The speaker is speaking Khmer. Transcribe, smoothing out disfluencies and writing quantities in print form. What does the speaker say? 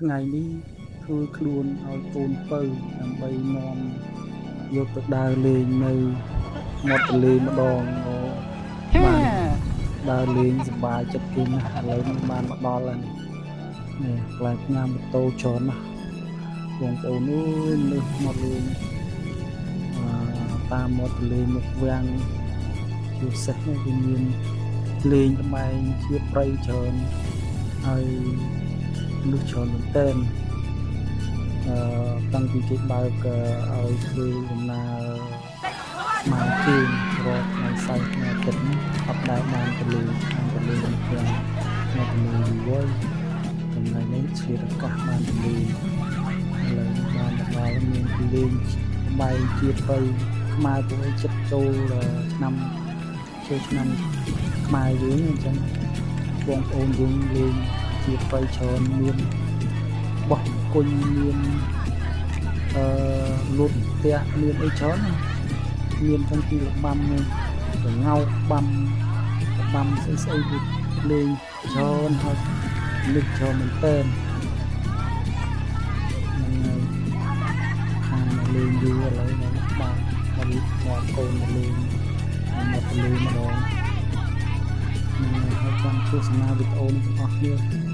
ថ្ងៃនេះធ្វើខ្លួនឲ្យកូនពៅដើម្បីនាំយកទៅដើរលេងនៅមាត់ទន្លេម្ដងបានដើរលេងសប្បាយចិត្តគេណាស់ឥឡូវនេះបានមកដល់ហើយនេះខ្លាចញ៉ាំម៉ូតូច្រើនណាស់បងប្អូនអើយនេះមកលេងតាមមាត់ទន្លេមុខវាំងជាពិសេសនេះវាមានលេងល្បែងជាព្រៃច្រើនហើយមនុស្សច្រើនមែនទែនតាំងពីគេបើកឲ្យធ្វើដំណើរមកគេរកនៅសៅថ្ងៃទឹកនេះអត់ដែលបានទៅលេងខាងទៅលេងទាំងនៅទៅលេងវល់ថ្ងៃនេះជាឱកាសបានទៅលេងឥឡូវបានដល់មានទៅលេងបែងជាព្រៃខ្មែរពួកឯងចិត្តចូលឆ្នាំខ្មែរយើងអញ្ចឹងបងប្អូនយើងលេងជាព្រៃច្រើនមានបោះគុញមានលូតផ្ទះមានអីច្រើនមានទាំងពីរបាំនេះទៅងោកបាំស្អីលេងច្រើនហើយនឹកច្រើនមែនតើហ្នឹងហើយខាងលេងយូរឥឡូវបានមកកូនលេងមកលេងម្ដងហើយចង់ទស្សនាវីដេអូនេះទាំងអស់គ្នា